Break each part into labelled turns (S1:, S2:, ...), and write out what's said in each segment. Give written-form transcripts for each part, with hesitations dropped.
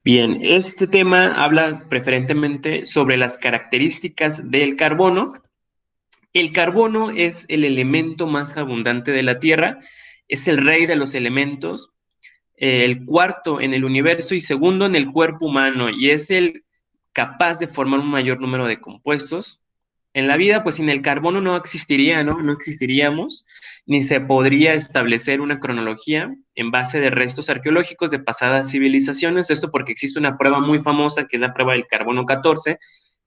S1: Bien, este tema habla preferentemente sobre las características del carbono. El carbono es el elemento más abundante de la Tierra, es el rey de los elementos, el cuarto en el universo y segundo en el cuerpo humano, y es el capaz de formar un mayor número de compuestos. En la vida, pues sin el carbono no existiría, ¿no? No existiríamos, ni se podría establecer una cronología en base de restos arqueológicos de pasadas civilizaciones. Esto porque existe una prueba muy famosa, que es la prueba del carbono 14,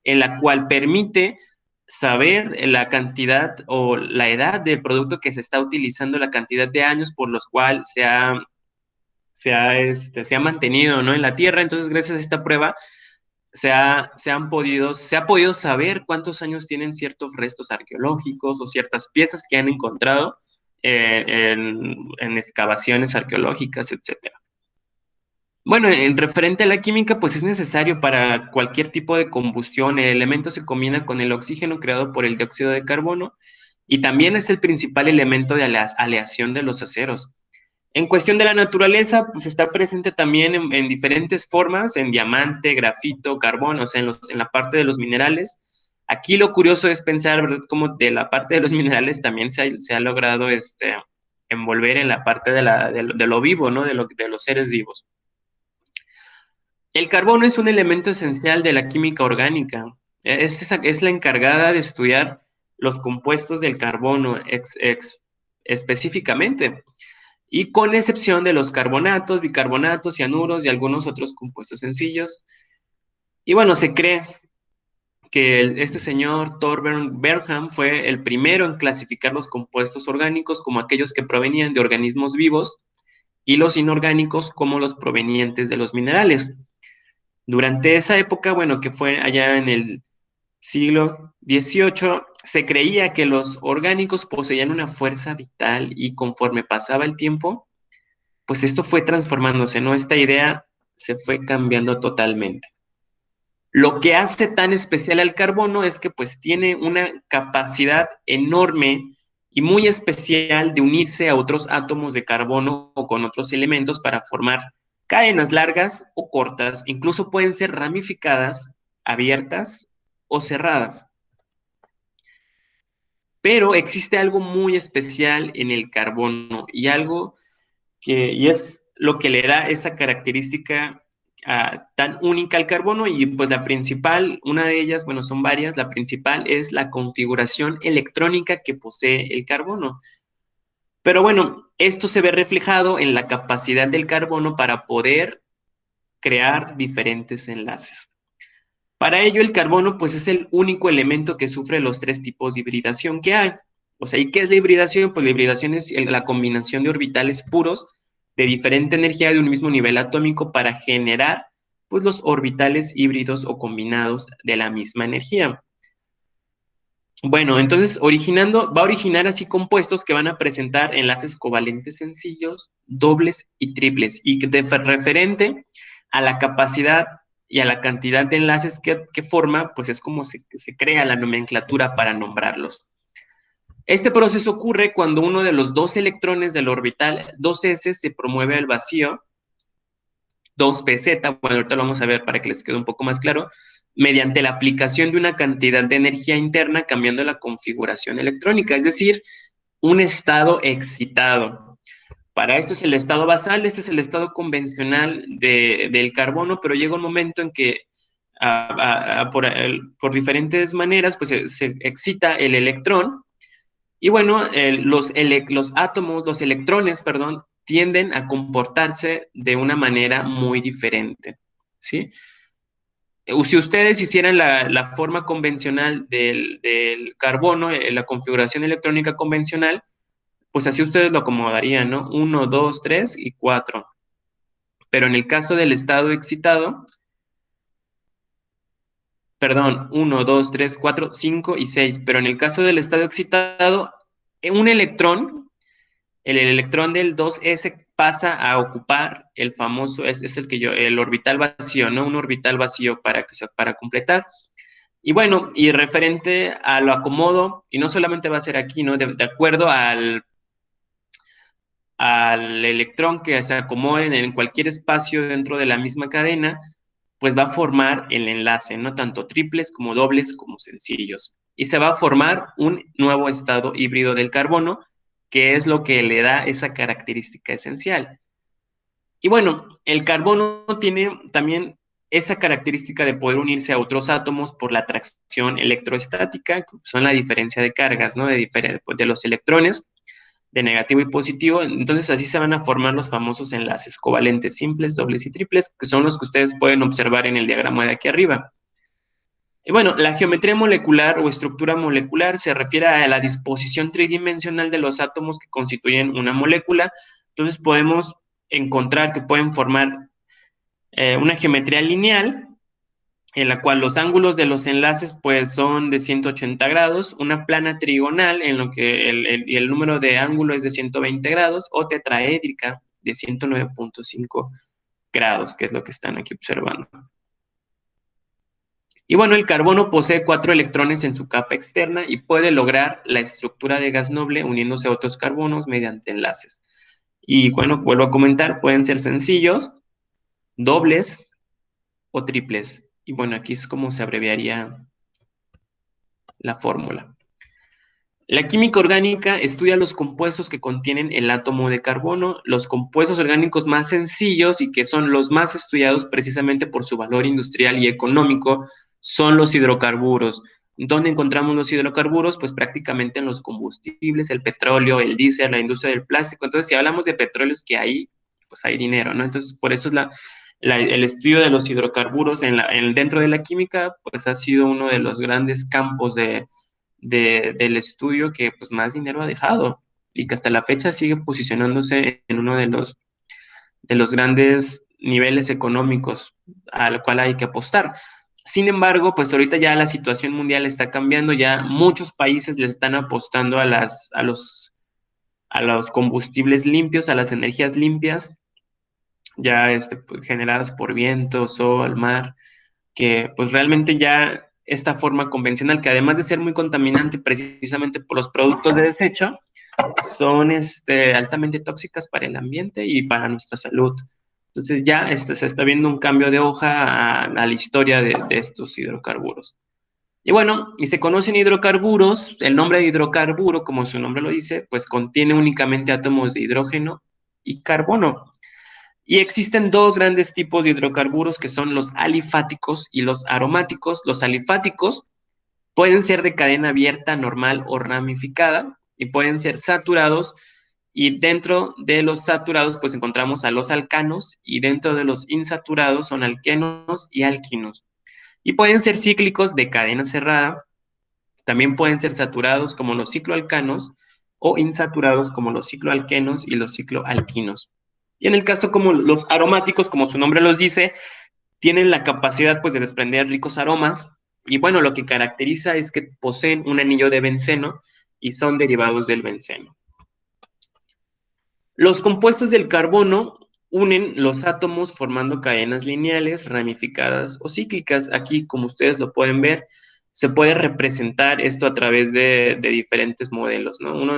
S1: en la cual permite saber la cantidad o la edad del producto que se está utilizando, la cantidad de años por los cuales se ha mantenido, ¿no? En la Tierra. Entonces, gracias a esta prueba, se ha podido saber cuántos años tienen ciertos restos arqueológicos o ciertas piezas que han encontrado en excavaciones arqueológicas, etcétera. Bueno, en referente a la química, pues es necesario para cualquier tipo de combustión. El elemento se combina con el oxígeno creado por el dióxido de carbono y también es el principal elemento de aleación de los aceros. En cuestión de la naturaleza, pues está presente también en diferentes formas, en diamante, grafito, carbón, o sea, en la parte de los minerales. Aquí lo curioso es pensar, ¿verdad?, cómo de la parte de los minerales también se ha logrado envolver en la parte de lo vivo, ¿no? De los seres vivos. El carbono es un elemento esencial de la química orgánica. Es la encargada de estudiar los compuestos del carbono específicamente, y con excepción de los carbonatos, bicarbonatos, cianuros y algunos otros compuestos sencillos. Y bueno, se cree que este señor Torbern Bernham fue el primero en clasificar los compuestos orgánicos como aquellos que provenían de organismos vivos y los inorgánicos como los provenientes de los minerales. Durante esa época, bueno, que fue allá en el siglo XVIII, se creía que los orgánicos poseían una fuerza vital y conforme pasaba el tiempo, pues esto fue transformándose, ¿no? Esta idea se fue cambiando totalmente. Lo que hace tan especial al carbono es que pues tiene una capacidad enorme y muy especial de unirse a otros átomos de carbono o con otros elementos para formar cadenas largas o cortas, incluso pueden ser ramificadas, abiertas o cerradas. Pero existe algo muy especial en el carbono y es lo que le da esa característica tan única al carbono. Y pues la principal, una de ellas, bueno, son varias, la principal es la configuración electrónica que posee el carbono. Pero bueno, esto se ve reflejado en la capacidad del carbono para poder crear diferentes enlaces. Para ello, el carbono pues es el único elemento que sufre los tres tipos de hibridación que hay. O sea, ¿y qué es la hibridación? Pues la hibridación es la combinación de orbitales puros de diferente energía de un mismo nivel atómico para generar pues los orbitales híbridos o combinados de la misma energía. Bueno, entonces va a originar así compuestos que van a presentar enlaces covalentes sencillos, dobles y triples, y que referente a la capacidad y a la cantidad de enlaces que forma, pues es como se crea la nomenclatura para nombrarlos. Este proceso ocurre cuando uno de los dos electrones del orbital 2s se promueve al vacío 2pz, bueno, ahorita lo vamos a ver para que les quede un poco más claro, mediante la aplicación de una cantidad de energía interna cambiando la configuración electrónica, es decir, un estado excitado. Para esto es el estado basal, este es el estado convencional del carbono, pero llega un momento en que por diferentes maneras pues se excita el electrón y bueno, los átomos, los electrones, perdón, tienden a comportarse de una manera muy diferente, ¿sí? Si ustedes hicieran la forma convencional del carbono, la configuración electrónica convencional, pues así ustedes lo acomodarían, ¿no? Uno, 2, 3 y 4. Pero en el caso del estado excitado, perdón, uno, 2, 3, 4, 5 y 6. Pero en el caso del estado excitado, un electrón, el electrón del 2s pasa a ocupar el famoso, es el orbital vacío, ¿no? Un orbital vacío para completar. Y bueno, y referente a lo acomodo, y no solamente va a ser aquí, ¿no? De acuerdo al electrón que se acomode en cualquier espacio dentro de la misma cadena, pues va a formar el enlace, ¿no? Tanto triples como dobles como sencillos. Y se va a formar un nuevo estado híbrido del carbono, que es lo que le da esa característica esencial. Y bueno, el carbono tiene también esa característica de poder unirse a otros átomos por la atracción electrostática, que son la diferencia de cargas, ¿no? De los electrones, de negativo y positivo. Entonces así se van a formar los famosos enlaces covalentes simples, dobles y triples, que son los que ustedes pueden observar en el diagrama de aquí arriba. Y bueno, la geometría molecular o estructura molecular se refiere a la disposición tridimensional de los átomos que constituyen una molécula. Entonces podemos encontrar que pueden formar una geometría lineal en la cual los ángulos de los enlaces pues son de 180 grados, una plana trigonal en lo que el número de ángulo es de 120 grados o tetraédrica de 109.5 grados, que es lo que están aquí observando. Y bueno, el carbono posee 4 electrones en su capa externa y puede lograr la estructura de gas noble uniéndose a otros carbonos mediante enlaces. Y bueno, vuelvo a comentar, pueden ser sencillos, dobles o triples. Y bueno, aquí es como se abreviaría la fórmula. La química orgánica estudia los compuestos que contienen el átomo de carbono. Los compuestos orgánicos más sencillos y que son los más estudiados precisamente por su valor industrial y económico son los hidrocarburos. ¿Dónde encontramos los hidrocarburos? Pues prácticamente en los combustibles, el petróleo, el diésel, la industria del plástico. Entonces, si hablamos de petróleo es que ahí, pues hay dinero, ¿no? Entonces, por eso es el estudio de los hidrocarburos dentro de la química, pues ha sido uno de los grandes campos del estudio que pues más dinero ha dejado y que hasta la fecha sigue posicionándose en uno de los grandes niveles económicos al cual hay que apostar. Sin embargo, pues ahorita ya la situación mundial está cambiando, ya muchos países le están apostando a los combustibles limpios, a las energías limpias, ya pues, generadas por viento, sol, mar, que pues realmente ya esta forma convencional, que además de ser muy contaminante precisamente por los productos de desecho, son altamente tóxicas para el ambiente y para nuestra salud. Entonces ya se está viendo un cambio de hoja a la historia de estos hidrocarburos. Y bueno, y se conocen hidrocarburos, el nombre de hidrocarburo, como su nombre lo dice, pues contiene únicamente átomos de hidrógeno y carbono. Y existen dos grandes tipos de hidrocarburos que son los alifáticos y los aromáticos. Los alifáticos pueden ser de cadena abierta, normal o ramificada y pueden ser saturados, y dentro de los saturados pues encontramos a los alcanos y dentro de los insaturados son alquenos y alquinos. Y pueden ser cíclicos de cadena cerrada, también pueden ser saturados como los cicloalcanos o insaturados como los cicloalquenos y los cicloalquinos. Y en el caso como los aromáticos, como su nombre los dice, tienen la capacidad pues de desprender ricos aromas y bueno, lo que caracteriza es que poseen un anillo de benceno y son derivados del benceno. Los compuestos del carbono unen los átomos formando cadenas lineales, ramificadas o cíclicas. Aquí, como ustedes lo pueden ver, se puede representar esto a través de diferentes modelos, ¿no? Uno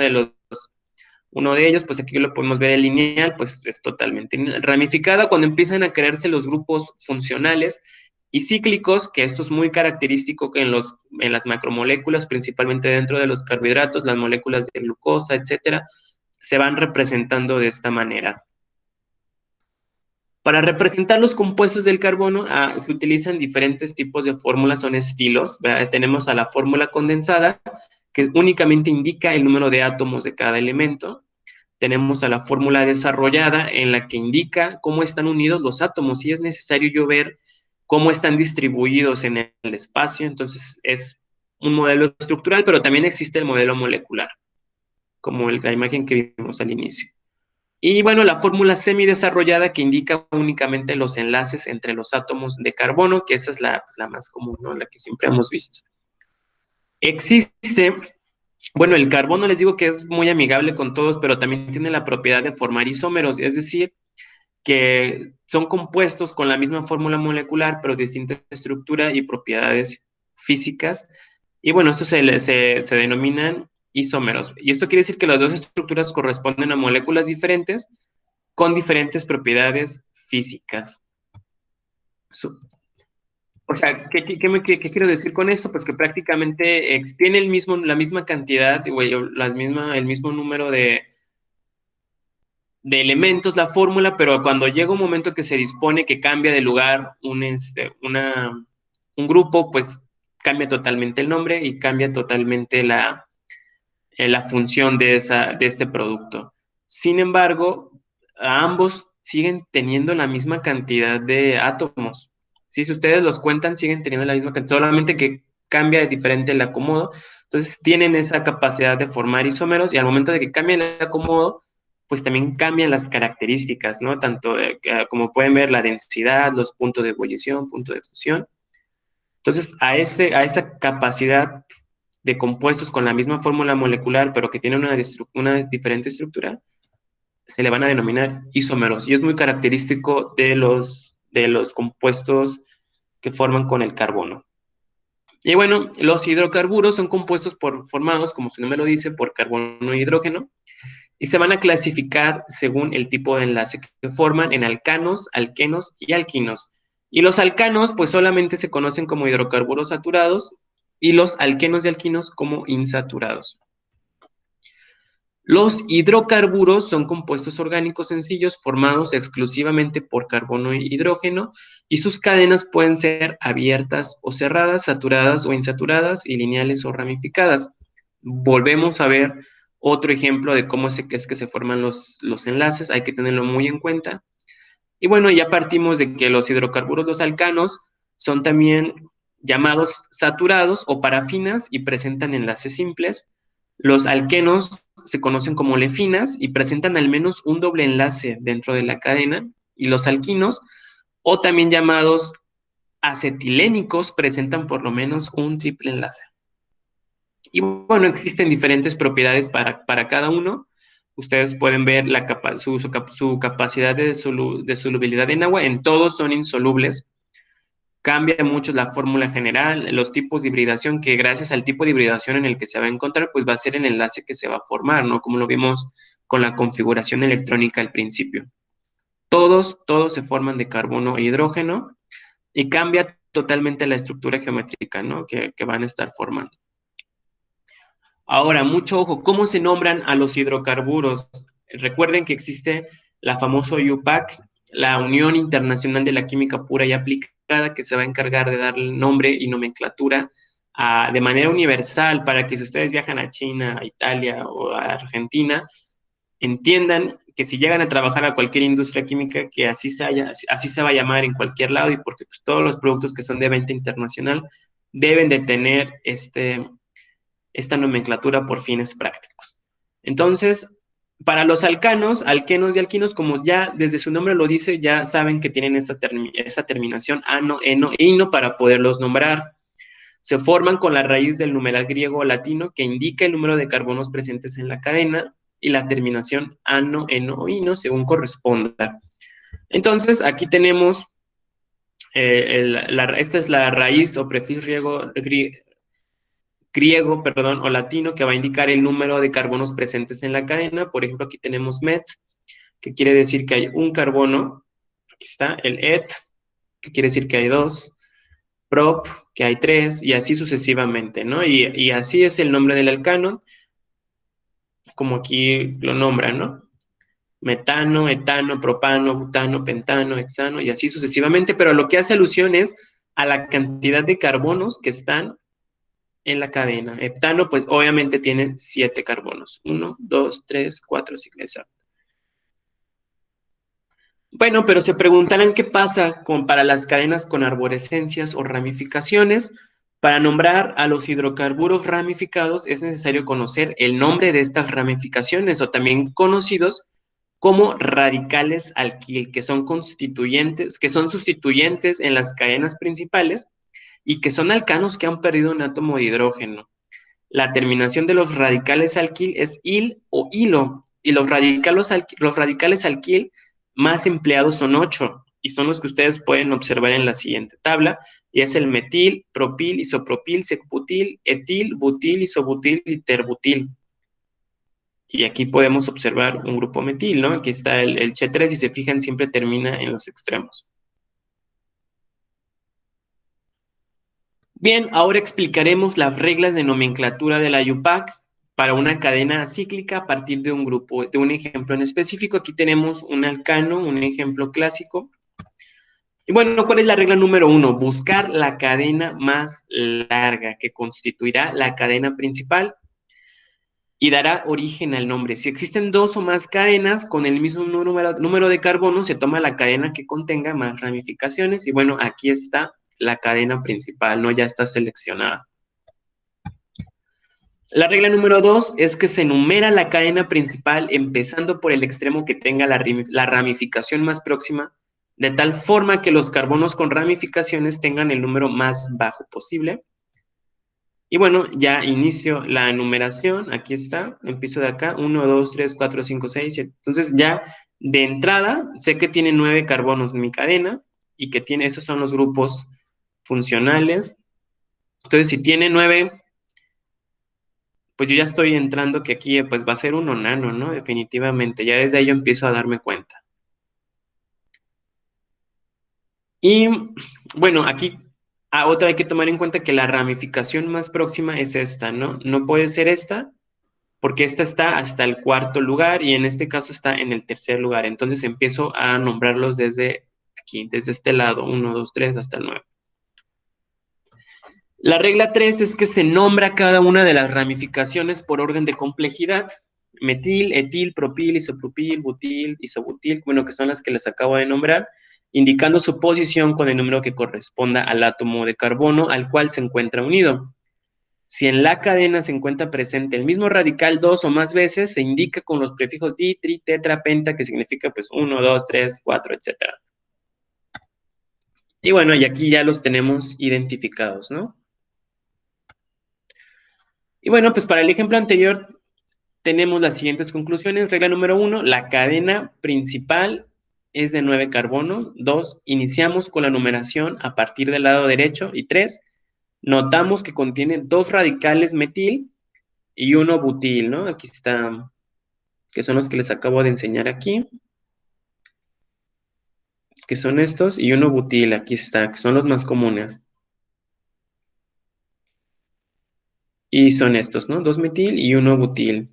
S1: de ellos, pues aquí lo podemos ver, el lineal, pues es totalmente ramificada cuando empiezan a crearse los grupos funcionales y cíclicos, que esto es muy característico que en las macromoléculas, principalmente dentro de los carbohidratos, las moléculas de glucosa, etcétera, se van representando de esta manera. Para representar los compuestos del carbono se utilizan diferentes tipos de fórmulas, son estilos. ¿Verdad? Tenemos a la fórmula condensada, que únicamente indica el número de átomos de cada elemento. Tenemos a la fórmula desarrollada, en la que indica cómo están unidos los átomos, y es necesario yo ver cómo están distribuidos en el espacio. Entonces es un modelo estructural, pero también existe el modelo molecular, como la imagen que vimos al inicio. Y bueno, la fórmula semidesarrollada, que indica únicamente los enlaces entre los átomos de carbono, que esa es la más común, ¿no? La que siempre hemos visto. Existe, bueno, el carbono les digo que es muy amigable con todos, pero también tiene la propiedad de formar isómeros, es decir, que son compuestos con la misma fórmula molecular, pero distinta estructura y propiedades físicas. Y bueno, estos se denominan isómeros. Y esto quiere decir que las dos estructuras corresponden a moléculas diferentes con diferentes propiedades físicas. O sea, ¿qué quiero decir con esto? Pues que prácticamente tiene la misma cantidad, o el mismo número de elementos la fórmula, pero cuando llega un momento que se dispone que cambia de lugar un grupo, pues cambia totalmente el nombre y cambia totalmente la función de este producto. Sin embargo, ambos siguen teniendo la misma cantidad de átomos. ¿Sí? Si ustedes los cuentan, siguen teniendo la misma cantidad, solamente que cambia de diferente el acomodo. Entonces, tienen esa capacidad de formar isómeros y al momento de que cambia el acomodo, pues también cambian las características, ¿no? Tanto como pueden ver, la densidad, los puntos de ebullición, punto de fusión. Entonces, a esa capacidad de compuestos con la misma fórmula molecular, pero que tienen una diferente estructura, se le van a denominar isómeros. Y es muy característico de los compuestos que forman con el carbono. Y bueno, los hidrocarburos son compuestos formados, como su nombre lo dice, por carbono e hidrógeno, y se van a clasificar según el tipo de enlace que forman en alcanos, alquenos y alquinos. Y los alcanos, pues solamente se conocen como hidrocarburos saturados y los alquenos y alquinos como insaturados. Los hidrocarburos son compuestos orgánicos sencillos formados exclusivamente por carbono e hidrógeno y sus cadenas pueden ser abiertas o cerradas, saturadas o insaturadas y lineales o ramificadas. Volvemos a ver otro ejemplo de cómo es que se forman los enlaces, hay que tenerlo muy en cuenta. Y bueno, ya partimos de que los hidrocarburos, los alcanos, son también llamados saturados o parafinas y presentan enlaces simples. Los alquenos se conocen como olefinas y presentan al menos un doble enlace dentro de la cadena. Y los alquinos, o también llamados acetilénicos, presentan por lo menos un triple enlace. Y bueno, existen diferentes propiedades para cada uno. Ustedes pueden ver su capacidad de solubilidad en agua. En todos son insolubles. Cambia mucho la fórmula general, los tipos de hibridación, que gracias al tipo de hibridación en el que se va a encontrar, pues va a ser el enlace que se va a formar, ¿no? Como lo vimos con la configuración electrónica al principio. Todos se forman de carbono e hidrógeno y cambia totalmente la estructura geométrica, ¿no? Que van a estar formando. Ahora, mucho ojo, ¿cómo se nombran a los hidrocarburos? Recuerden que existe la famosa UPAC, la Unión Internacional de la Química Pura y Aplicada, que se va a encargar de darle nombre y nomenclatura de manera universal para que si ustedes viajan a China, a Italia o a Argentina, entiendan que si llegan a trabajar a cualquier industria química, que así se va a llamar en cualquier lado y porque pues, todos los productos que son de venta internacional deben de tener esta nomenclatura por fines prácticos. Entonces, para los alcanos, alquenos y alquinos, como ya desde su nombre lo dice, ya saben que tienen esta terminación ano, eno e ino para poderlos nombrar. Se forman con la raíz del numeral griego o latino que indica el número de carbonos presentes en la cadena y la terminación ano, eno o ino según corresponda. Entonces, aquí tenemos, esta es la raíz o prefijo griego, o latino, que va a indicar el número de carbonos presentes en la cadena. Por ejemplo, aquí tenemos met, que quiere decir que hay un carbono. Aquí está el et, que quiere decir que hay dos. Prop, que hay tres, y así sucesivamente, ¿no? Y así es el nombre del alcano, como aquí lo nombran, ¿no? Metano, etano, propano, butano, pentano, hexano, y así sucesivamente, pero lo que hace alusión es a la cantidad de carbonos que están en la cadena. Heptano, pues obviamente tiene 7 carbonos. 1, 2, 3, 4, 5, exacto. Bueno, pero se preguntarán qué pasa para las cadenas con arborescencias o ramificaciones. Para nombrar a los hidrocarburos ramificados es necesario conocer el nombre de estas ramificaciones o también conocidos como radicales alquil, que son sustituyentes en las cadenas principales y que son alcanos que han perdido un átomo de hidrógeno. La terminación de los radicales alquil es il o hilo, y los radicales alquil más empleados son 8, y son los que ustedes pueden observar en la siguiente tabla, y es el metil, propil, isopropil, secbutil, etil, butil, isobutil y terbutil. Y aquí podemos observar un grupo metil, ¿no? Aquí está el Ch3, si se fijan, siempre termina en los extremos. Bien, ahora explicaremos las reglas de nomenclatura de la IUPAC para una cadena cíclica a partir de un grupo, de un ejemplo en específico. Aquí tenemos un alcano, un ejemplo clásico. Y bueno, ¿cuál es la regla número 1? Buscar la cadena más larga que constituirá la cadena principal y dará origen al nombre. Si existen dos o más cadenas con el mismo número de carbono, se toma la cadena que contenga más ramificaciones. Y bueno, aquí está la cadena principal, ¿no? Ya está seleccionada. La regla número 2 es que se enumera la cadena principal empezando por el extremo que tenga la ramificación más próxima, de tal forma que los carbonos con ramificaciones tengan el número más bajo posible. Y bueno, ya inicio la numeración, aquí está, empiezo de acá, 1, 2, 3, 4, 5, 6, 7. Entonces ya de entrada sé que tiene 9 carbonos en mi cadena y que tiene, esos son los grupos funcionales. Entonces si tiene 9, pues yo ya estoy entrando que aquí pues va a ser un nonano, ¿no? Definitivamente, ya desde ahí yo empiezo a darme cuenta. Y bueno, aquí otra hay que tomar en cuenta que la ramificación más próxima es esta, ¿no? No puede ser esta, porque esta está hasta el cuarto lugar y en este caso está en el tercer lugar. Entonces empiezo a nombrarlos desde aquí, desde este lado, 1, 2, 3 hasta el 9. La regla 3 es que se nombra cada una de las ramificaciones por orden de complejidad. Metil, etil, propil, isopropil, butil, isobutil, bueno, que son las que les acabo de nombrar, indicando su posición con el número que corresponda al átomo de carbono al cual se encuentra unido. Si en la cadena se encuentra presente el mismo radical dos o más veces, se indica con los prefijos di, tri, tetra, penta, que significa pues 1, 2, 3, 4, etc. Y bueno, y aquí ya los tenemos identificados, ¿no? Y bueno, pues para el ejemplo anterior tenemos las siguientes conclusiones. Regla número 1, la cadena principal es de 9 carbonos. 2, iniciamos con la numeración a partir del lado derecho. Y 3, notamos que contiene 2 radicales metil y 1 butil, ¿no? Aquí está, que son los que les acabo de enseñar aquí, que son estos, y 1 butil, aquí está, que son los más comunes. Y son estos, ¿no? 2 metil y 1 butil.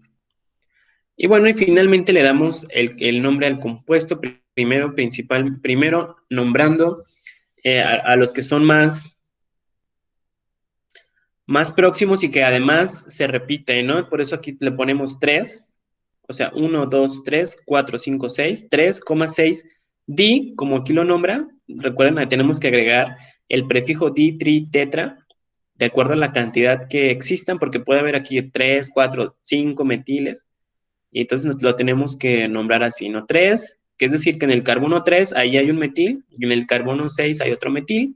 S1: Y bueno, y finalmente le damos el nombre al compuesto primero nombrando a los que son más próximos y que además se repiten, ¿no? Por eso aquí le ponemos 3, o sea, 1, 2, 3, 4, 5, 6, 3,6 di, como aquí lo nombra, recuerden que tenemos que agregar el prefijo di, tri, tetra, de acuerdo a la cantidad que existan, porque puede haber aquí 3, 4, 5 metiles, y entonces lo tenemos que nombrar así, ¿no? 3, que es decir, que en el carbono 3 ahí hay un metil, y en el carbono 6 hay otro metil,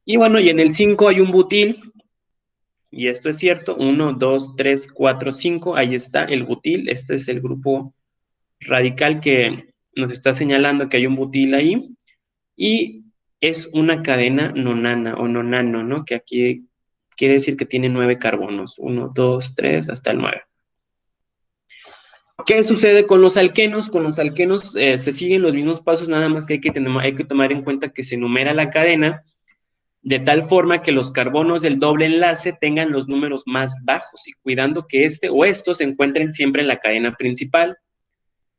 S1: y bueno, y en el 5 hay un butil, y esto es cierto, 1, 2, 3, 4, 5, ahí está el butil, este es el grupo radical que nos está señalando que hay un butil ahí, y es una cadena nonana o nonano, ¿no? Que aquí quiere decir que tiene 9 carbonos, 1, 2, 3, hasta el 9. ¿Qué sucede con los alquenos? Con los alquenos se siguen los mismos pasos, nada más que hay que tomar en cuenta que se numera la cadena de tal forma que los carbonos del doble enlace tengan los números más bajos y cuidando que este o estos se encuentren siempre en la cadena principal.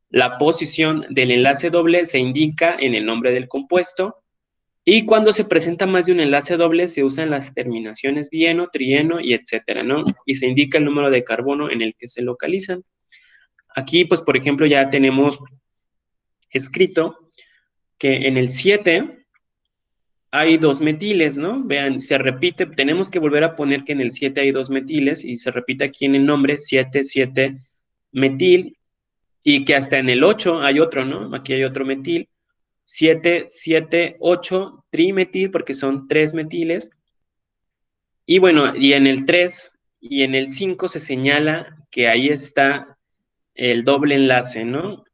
S1: La posición del enlace doble se indica en el nombre del compuesto y cuando se presenta más de un enlace doble se usan las terminaciones dieno, trieno y etcétera, ¿no? Y se indica el número de carbono en el que se localizan. Aquí, pues, por ejemplo, ya tenemos escrito que en el 7 hay 2 metiles, ¿no? Vean, se repite, tenemos que volver a poner que en el 7 hay 2 metiles y se repite aquí en el nombre 7, 7 metil y que hasta en el 8 hay otro, ¿no? Aquí hay otro metil. 7, 7, 8 trimetil porque son 3 metiles. Y bueno, y en el 3 y en el 5 se señala que ahí está el doble enlace, ¿no?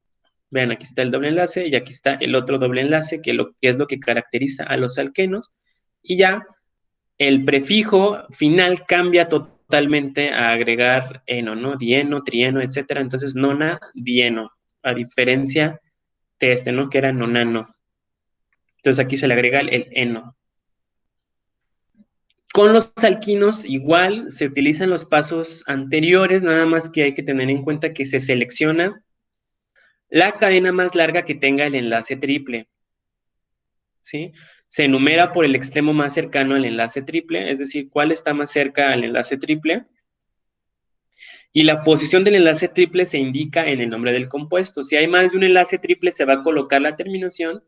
S1: Vean, aquí está el doble enlace y aquí está el otro doble enlace, que es lo que caracteriza a los alquenos. Y ya el prefijo final cambia totalmente totalmente a agregar eno, ¿no? Dieno, trieno, etcétera. Entonces, nona, dieno, a diferencia de este, ¿no? Que era nonano. Entonces, aquí se le agrega el eno. Con los alquinos igual se utilizan los pasos anteriores, nada más que hay que tener en cuenta que se selecciona la cadena más larga que tenga el enlace triple, ¿sí? Se enumera por el extremo más cercano al enlace triple, es decir, cuál está más cerca al enlace triple, y la posición del enlace triple se indica en el nombre del compuesto. Si hay más de un enlace triple, se va a colocar la terminación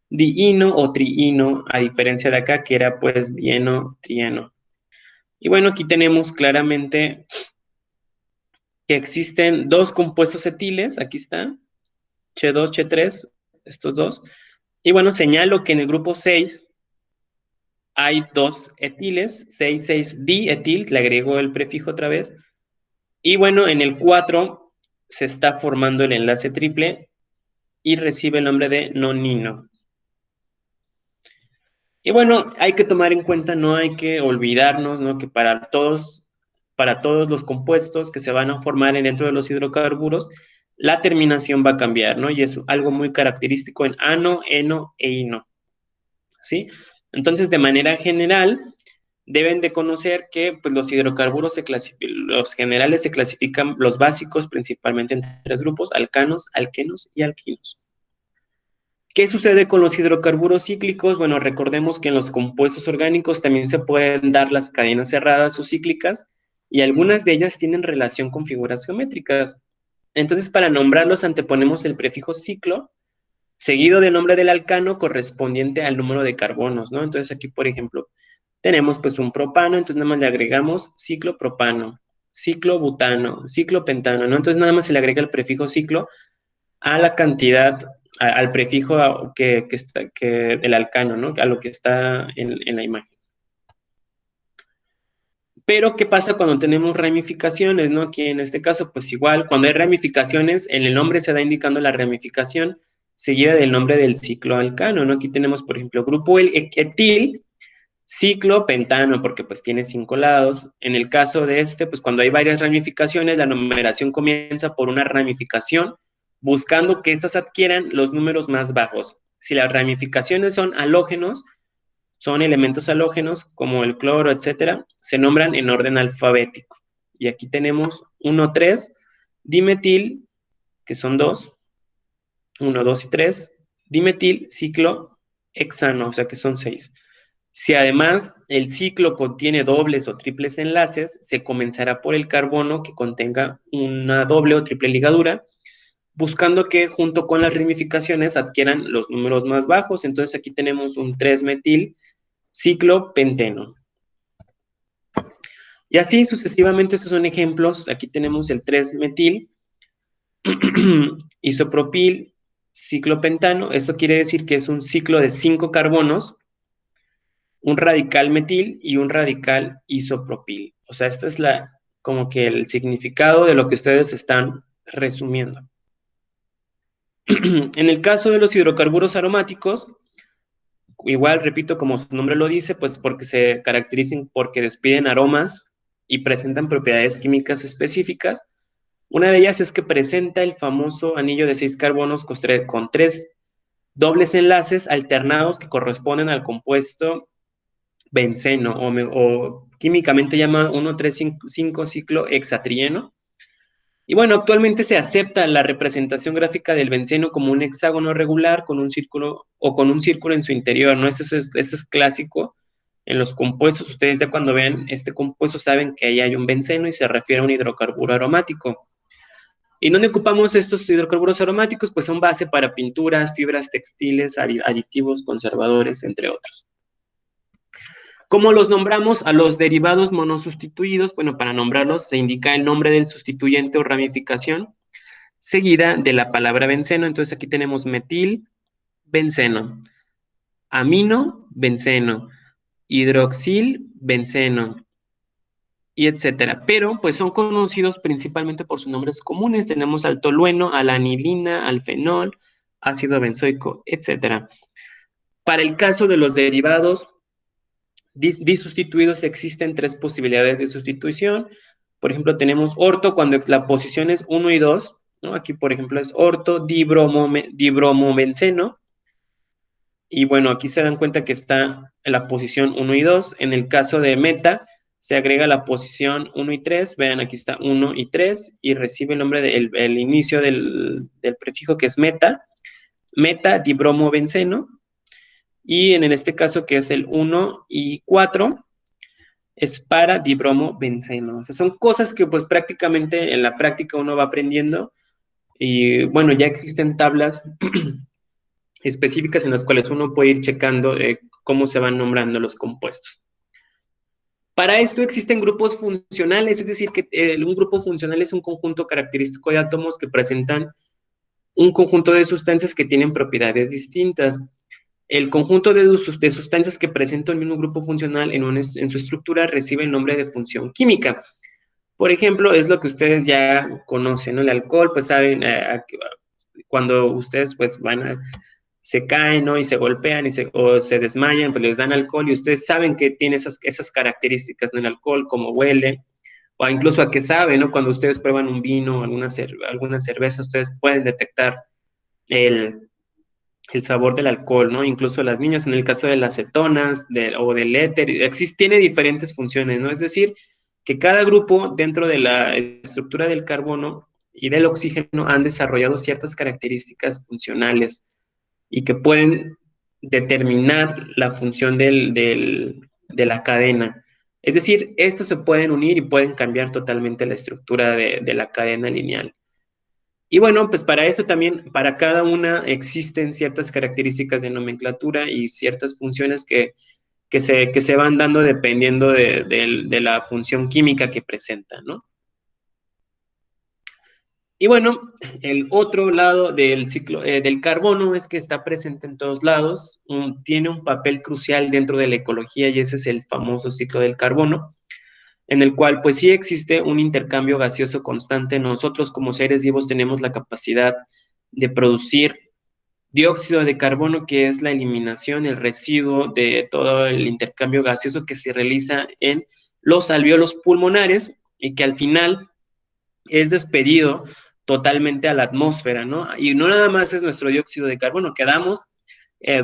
S1: diino o triino, a diferencia de acá, que era pues dieno, trieno. Y bueno, aquí tenemos claramente que existen dos compuestos etiles, aquí están, Ch2, Ch3, estos dos. Y bueno, señalo que en el grupo 6 hay dos etiles, 6,6-dietil, le agrego el prefijo otra vez. Y bueno, en el 4 se está formando el enlace triple y recibe el nombre de nonino. Y bueno, hay que tomar en cuenta, no hay que olvidarnos, ¿no? Que para todos los compuestos que se van a formar dentro de los hidrocarburos, la terminación va a cambiar, ¿no? Y es algo muy característico en ano, eno e ino, ¿sí? Entonces, de manera general, deben de conocer que pues, los hidrocarburos los generales se clasifican, los básicos, principalmente en tres grupos: alcanos, alquenos y alquinos. ¿Qué sucede con los hidrocarburos cíclicos? Bueno, recordemos que en los compuestos orgánicos también se pueden dar las cadenas cerradas o cíclicas y algunas de ellas tienen relación con figuras geométricas. Entonces, para nombrarlos anteponemos el prefijo ciclo seguido del nombre del alcano correspondiente al número de carbonos, ¿no? Entonces aquí, por ejemplo, tenemos pues un propano, entonces nada más le agregamos ciclo propano, ciclo butano, ciclo pentano, ¿no? Entonces nada más se le agrega el prefijo ciclo a la cantidad, al prefijo del alcano, ¿no? A lo que está en la imagen. Pero, ¿qué pasa cuando tenemos ramificaciones, ¿no? Aquí en este caso, pues igual, cuando hay ramificaciones, en el nombre se da indicando la ramificación seguida del nombre del ciclo alcano, ¿no? Aquí tenemos, por ejemplo, grupo etil, ciclo pentano, porque pues tiene 5 lados. En el caso de este, pues cuando hay varias ramificaciones, la numeración comienza por una ramificación, buscando que éstas adquieran los números más bajos. Si las ramificaciones son halógenos, son elementos halógenos como el cloro, etcétera, se nombran en orden alfabético. Y aquí tenemos 1, 3, dimetil, que son 2, 1, 2 y 3, dimetil, ciclo, hexano, o sea que son 6. Si además el ciclo contiene dobles o triples enlaces, se comenzará por el carbono que contenga una doble o triple ligadura, buscando que junto con las ramificaciones adquieran los números más bajos. Entonces aquí tenemos un 3-metil ciclopenteno. Y así sucesivamente, estos son ejemplos. Aquí tenemos el 3-metil isopropil ciclopentano. Esto quiere decir que es un ciclo de 5 carbonos, un radical metil y un radical isopropil. O sea, esta es como que el significado de lo que ustedes están resumiendo. En el caso de los hidrocarburos aromáticos, igual, repito, como su nombre lo dice, pues porque se caracterizan porque despiden aromas y presentan propiedades químicas específicas. Una de ellas es que presenta el famoso anillo de 6 carbonos con 3 dobles enlaces alternados que corresponden al compuesto benceno o químicamente llama 1,3,5 ciclo hexatrieno. Y bueno, actualmente se acepta la representación gráfica del benceno como un hexágono regular con un círculo o con un círculo en su interior, ¿no? Esto es clásico en los compuestos. Ustedes ya cuando vean este compuesto saben que ahí hay un benceno y se refiere a un hidrocarburo aromático. ¿Y dónde ocupamos estos hidrocarburos aromáticos? Pues son base para pinturas, fibras textiles, aditivos, conservadores, entre otros. ¿Cómo los nombramos? A los derivados monosustituidos, bueno, para nombrarlos se indica el nombre del sustituyente o ramificación, seguida de la palabra benceno. Entonces aquí tenemos metil, benceno, amino, benceno, hidroxil, benceno, y etcétera. Pero pues son conocidos principalmente por sus nombres comunes. Tenemos al tolueno, a la anilina, al fenol, ácido benzoico, etcétera. Para el caso de los derivados Disustituidos existen 3 posibilidades de sustitución. Por ejemplo, tenemos orto cuando la posición es 1 y 2, ¿no? Aquí, por ejemplo, es orto dibromobenceno. Y bueno, aquí se dan cuenta que está en la posición 1 y 2. En el caso de meta, se agrega la posición 1 y 3. Vean, aquí está 1 y 3 y recibe el nombre del el inicio del prefijo que es meta. Meta dibromobenceno. Y en este caso, que es el 1 y 4, es para dibromobenceno. O sea, son cosas que pues prácticamente en la práctica uno va aprendiendo. Y bueno, ya existen tablas específicas en las cuales uno puede ir checando cómo se van nombrando los compuestos. Para esto existen grupos funcionales, es decir, que un grupo funcional es un conjunto característico de átomos que presentan un conjunto de sustancias que tienen propiedades distintas. El conjunto de sustancias que presenta el mismo grupo funcional en su estructura recibe el nombre de función química. Por ejemplo, es lo que ustedes ya conocen, ¿no? El alcohol, pues saben, cuando ustedes pues se caen, ¿no? Y se golpean o se desmayan, pues les dan alcohol y ustedes saben que tiene esas características, ¿no? El alcohol, cómo huele, o incluso a qué sabe, ¿no? Cuando ustedes prueban un vino, alguna cerveza, ustedes pueden detectar el, el sabor del alcohol, ¿no? Incluso las niñas, en el caso de las cetonas o del éter, tiene diferentes funciones, ¿no? Es decir, que cada grupo dentro de la estructura del carbono y del oxígeno han desarrollado ciertas características funcionales y que pueden determinar la función de la cadena. Es decir, estos se pueden unir y pueden cambiar totalmente la estructura de la cadena lineal. Y bueno, pues para esto también, para cada una existen ciertas características de nomenclatura y ciertas funciones que se van dando dependiendo de la función química que presenta, ¿no? Y bueno, el otro lado del ciclo del carbono es que está presente en todos lados, tiene un papel crucial dentro de la ecología y ese es el famoso ciclo del carbono, en el cual pues sí existe un intercambio gaseoso constante. Nosotros como seres vivos tenemos la capacidad de producir dióxido de carbono, que es la eliminación, el residuo de todo el intercambio gaseoso que se realiza en los alvéolos pulmonares y que al final es despedido totalmente a la atmósfera, ¿no? Y no nada más es nuestro dióxido de carbono, quedamos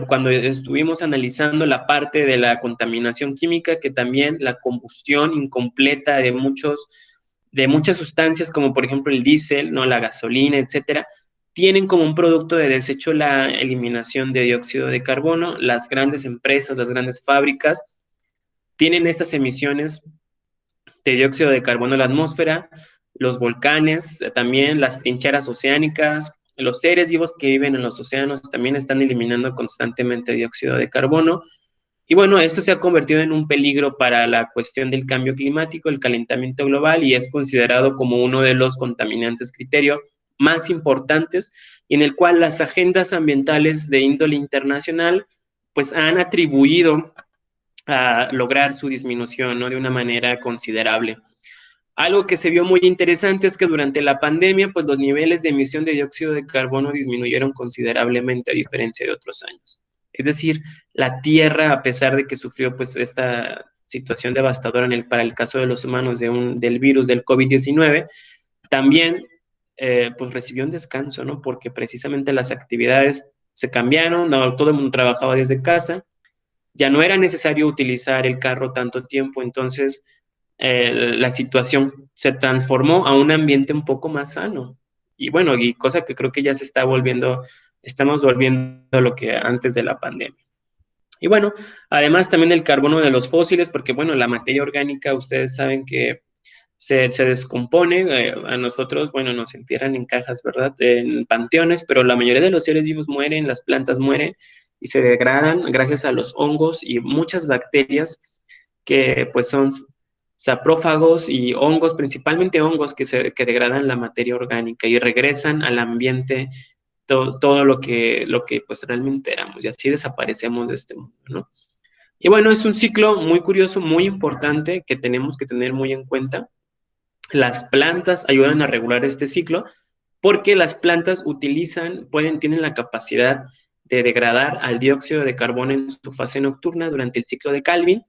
S1: cuando estuvimos analizando la parte de la contaminación química, que también la combustión incompleta de muchas sustancias, como por ejemplo el diésel, ¿no? La gasolina, etcétera, tienen como un producto de desecho la eliminación de dióxido de carbono. Las grandes empresas, las grandes fábricas tienen estas emisiones de dióxido de carbono a la atmósfera, los volcanes, también las trincheras oceánicas, los seres vivos que viven en los océanos también están eliminando constantemente dióxido de carbono. Y bueno, esto se ha convertido en un peligro para la cuestión del cambio climático, el calentamiento global, y es considerado como uno de los contaminantes criterio más importantes, y en el cual las agendas ambientales de índole internacional pues han atribuido a lograr su disminución, ¿no? De una manera considerable. Algo que se vio muy interesante es que durante la pandemia, pues los niveles de emisión de dióxido de carbono disminuyeron considerablemente a diferencia de otros años. Es decir, la Tierra, a pesar de que sufrió pues esta situación devastadora para el caso de los humanos del virus del COVID-19, también pues recibió un descanso, ¿no? Porque precisamente las actividades se cambiaron, no, todo el mundo trabajaba desde casa, ya no era necesario utilizar el carro tanto tiempo, entonces la situación se transformó a un ambiente un poco más sano. Y bueno, y cosa que creo que ya se está volviendo, estamos volviendo a lo que antes de la pandemia. Y bueno, además también el carbono de los fósiles, porque bueno, la materia orgánica, ustedes saben que se descompone, a nosotros, bueno, nos entierran en cajas, ¿verdad? En panteones, pero la mayoría de los seres vivos mueren, las plantas mueren y se degradan gracias a los hongos y muchas bacterias que pues son saprófagos y hongos, principalmente hongos que degradan la materia orgánica y regresan al ambiente todo lo que pues realmente éramos y así desaparecemos de este mundo, ¿no? Y bueno, es un ciclo muy curioso, muy importante que tenemos que tener muy en cuenta. Las plantas ayudan a regular este ciclo porque las plantas tienen la capacidad de degradar al dióxido de carbono en su fase nocturna durante el ciclo de Calvin,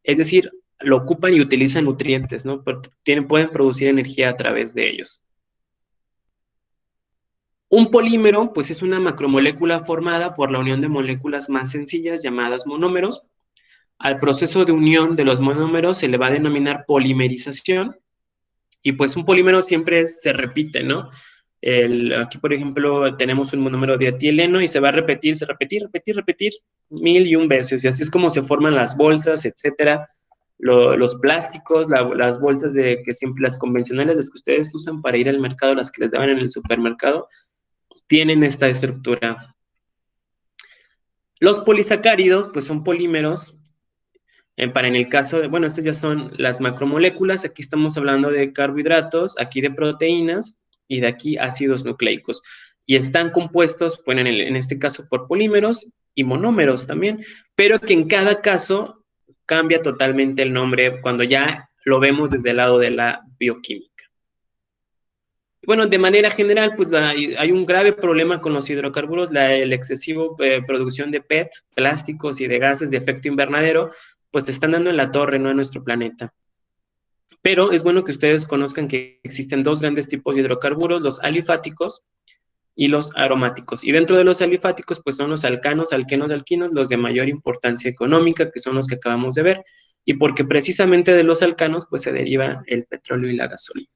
S1: es decir, lo ocupan y utilizan nutrientes, ¿no? Pueden producir energía a través de ellos. Un polímero, pues es una macromolécula formada por la unión de moléculas más sencillas llamadas monómeros. Al proceso de unión de los monómeros se le va a denominar polimerización y pues un polímero siempre se repite, ¿no? Aquí, por ejemplo, tenemos un monómero de etileno y se va a repetir, repetir 1001 veces y así es como se forman las bolsas, etcétera. Los plásticos, las bolsas que siempre, las convencionales, las que ustedes usan para ir al mercado, las que les daban en el supermercado, tienen esta estructura. Los polisacáridos, pues son polímeros, para en el caso de, bueno, estas ya son las macromoléculas, aquí estamos hablando de carbohidratos, aquí de proteínas y de aquí ácidos nucleicos. Y están compuestos, bueno, en este caso por polímeros y monómeros también, pero que en cada caso cambia totalmente el nombre cuando ya lo vemos desde el lado de la bioquímica. Bueno, de manera general, pues hay un grave problema con los hidrocarburos, la excesiva producción de PET, plásticos y de gases de efecto invernadero, pues te están dando en la torre, ¿no? A nuestro planeta. Pero es bueno que ustedes conozcan que existen dos grandes tipos de hidrocarburos, los alifáticos y los aromáticos. Y dentro de los alifáticos, pues son los alcanos, alquenos, alquinos, los de mayor importancia económica, que son los que acabamos de ver, y porque precisamente de los alcanos, pues se deriva el petróleo y la gasolina.